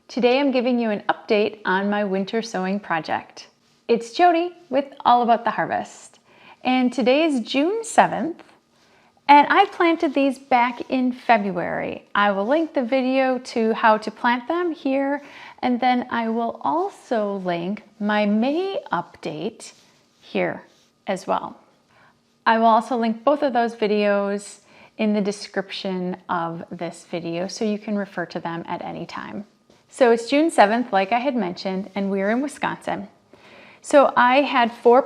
Today I'm giving you an update on my winter sowing project. It's Jody with All About the Harvest, and today is June 7th, and I planted these back in February. I will link the video to how to plant them here, and then I will also link my May update here as well. I will also link both of those videos in the description of this video so you can refer to them at any time. So it's June 7th, like I had mentioned, and we're in Wisconsin. So I had four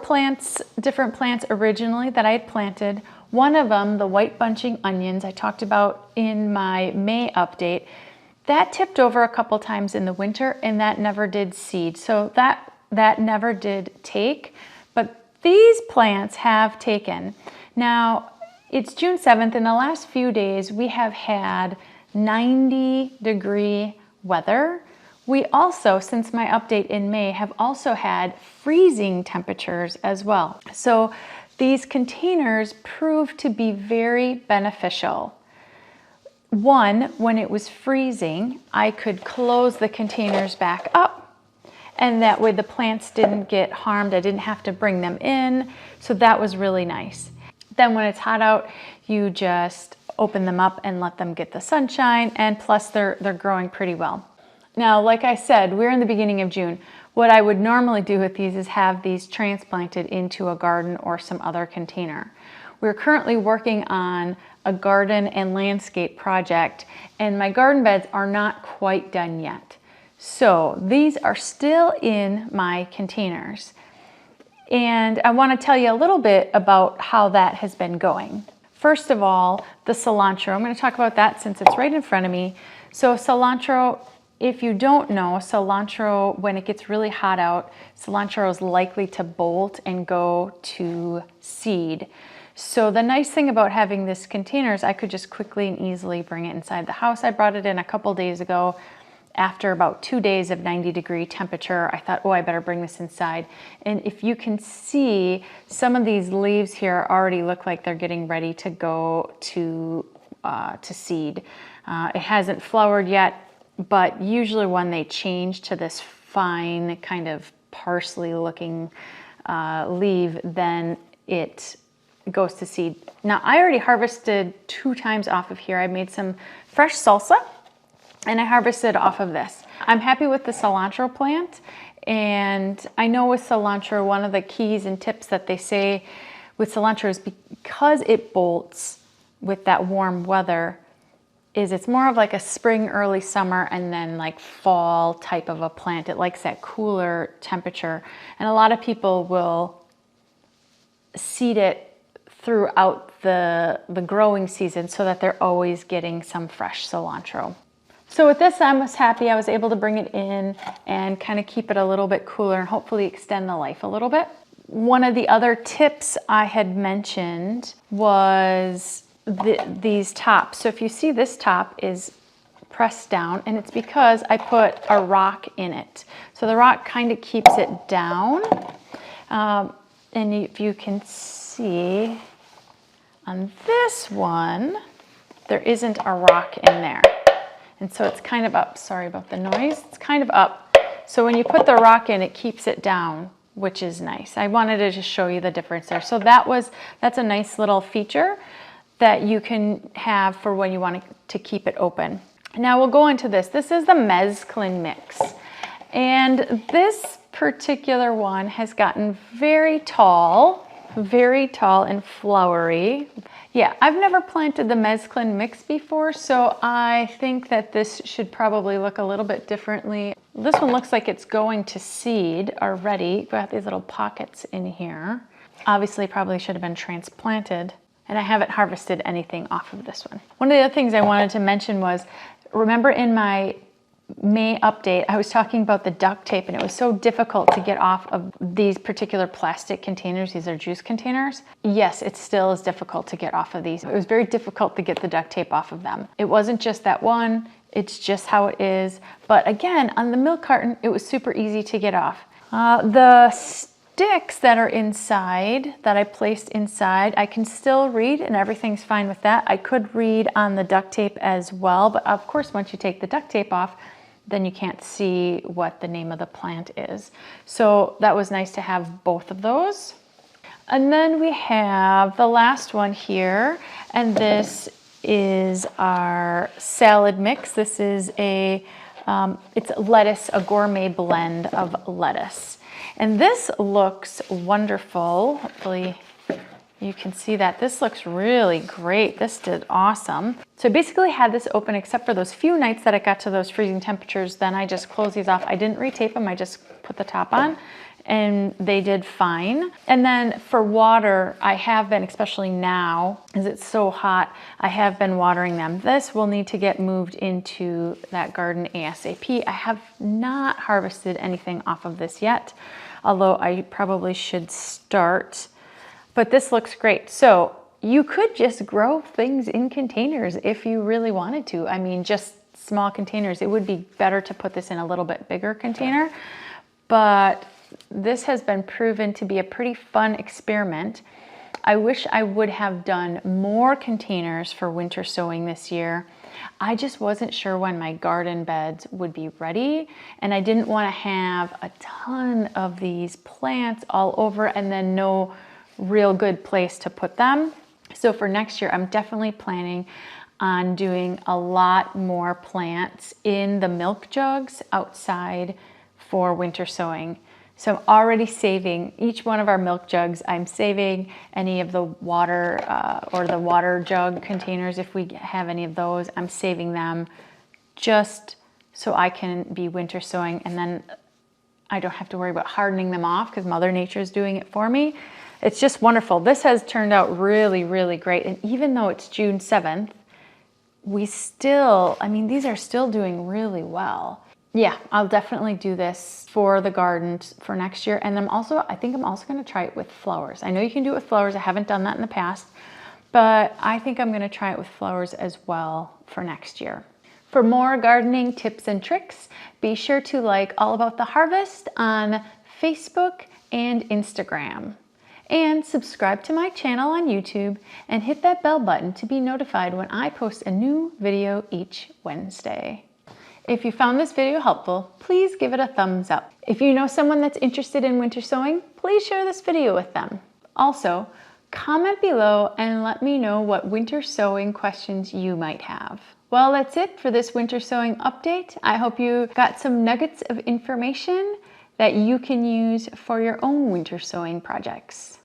different plants originally that I had planted. One of them, the white bunching onions I talked about in my May update, that tipped over a couple times in the winter and that never did seed. So that never did take, but these plants have taken. Now, it's June 7th. In the last few days, we have had 90-degree weather. We also, since my update in May, have also had freezing temperatures as well. So these containers proved to be very beneficial. One, when it was freezing, I could close the containers back up, and that way the plants didn't get harmed. I didn't have to bring them in, so that was really nice. Then when it's hot out, you just open them up and let them get the sunshine, and plus they're growing pretty well. Now, like I said, we're in the beginning of June. What I would normally do with these is have these transplanted into a garden or some other container. We're currently working on a garden and landscape project, and my garden beds are not quite done yet. So these are still in my containers. And I want to tell you a little bit about how that has been going. First of all, the cilantro. I'm going to talk about that since it's right in front of me. So cilantro, if you don't know, cilantro, when it gets really hot out, cilantro is likely to bolt and go to seed. So the nice thing about having this container is I could just quickly and easily bring it inside the house. I brought it in a couple days ago. After about 2 days of 90-degree temperature, I thought, oh, I better bring this inside. And if you can see, some of these leaves here already look like they're getting ready to go to seed. It hasn't flowered yet, but usually when they change to this fine kind of parsley-looking leaf, then it goes to seed. Now, I already harvested 2 times off of here. I made some fresh salsa, and I harvested off of this. I'm happy with the cilantro plant, and I know with cilantro, one of the keys and tips that they say with cilantro is because it bolts with that warm weather, is it's more of like a spring, early summer, and then like fall type of a plant. It likes that cooler temperature, and a lot of people will seed it throughout the growing season so that they're always getting some fresh cilantro. So with this, I was happy I was able to bring it in and kind of keep it a little bit cooler and hopefully extend the life a little bit. One of the other tips I had mentioned was these tops. So if you see, this top is pressed down, and it's because I put a rock in it. So the rock kind of keeps it down. And if you can see on this one, there isn't a rock in there. And so it's kind of up. Sorry about the noise. It's kind of up. So when you put the rock in, it keeps it down, which is nice. I wanted to just show you the difference there. So that's a nice little feature that you can have for when you want to keep it open. Now we'll go into this. This is the mezclin mix. And this particular one has gotten very tall and flowery. Yeah, I've never planted the mezclin mix before, so I think that this should probably look a little bit differently. This one looks like it's going to seed already. Got these little pockets in here. Obviously, probably should have been transplanted, and I haven't harvested anything off of this one. One of the other things I wanted to mention was, remember in my May update, I was talking about the duct tape, and it was so difficult to get off of these particular plastic containers. These are juice containers. Yes, it still is difficult to get off of these. It was very difficult to get the duct tape off of them. It wasn't just that one, it's just how it is. But again, on the milk carton, it was super easy to get off. The sticks that are inside, that I placed inside, I can still read and everything's fine with that. I could read on the duct tape as well, but of course once you take the duct tape off, then you can't see what the name of the plant is. So that was nice to have both of those. And then we have the last one here, and this is our salad mix. This is it's lettuce, a gourmet blend of lettuce. And this looks wonderful. Hopefully you can see that. This looks really great. This did awesome. So I basically had this open except for those few nights that it got to those freezing temperatures. Then I just closed these off. I didn't retape them. I just put the top on and they did fine. And then for water, I have been, especially now, as it's so hot, I have been watering them. This will need to get moved into that garden ASAP. I have not harvested anything off of this yet, although I probably should start. But this looks great. So you could just grow things in containers if you really wanted to. I mean, just small containers. It would be better to put this in a little bit bigger container, but this has been proven to be a pretty fun experiment. I wish I would have done more containers for winter sowing this year. I just wasn't sure when my garden beds would be ready, and I didn't want to have a ton of these plants all over and then no real good place to put them. So for next year, I'm definitely planning on doing a lot more plants in the milk jugs outside for winter sowing. So I'm already saving each one of our milk jugs. I'm saving any of the water or the water jug containers. If we have any of those, I'm saving them just so I can be winter sowing, and then I don't have to worry about hardening them off because Mother Nature is doing it for me. It's just wonderful. This has turned out really, really great. And even though it's June 7th, we still, I mean, these are still doing really well. Yeah, I'll definitely do this for the garden for next year. And I think I'm also going to try it with flowers. I know you can do it with flowers. I haven't done that in the past, but I think I'm going to try it with flowers as well for next year. For more gardening tips and tricks, be sure to like All About the Harvest on Facebook and Instagram. And subscribe to my channel on YouTube and hit that bell button to be notified when I post a new video each Wednesday. If you found this video helpful, please give it a thumbs up. If you know someone that's interested in winter sowing, please share this video with them. Also, comment below and let me know what winter sowing questions you might have. Well, that's it for this winter sowing update. I hope you got some nuggets of information that you can use for your own winter sowing projects.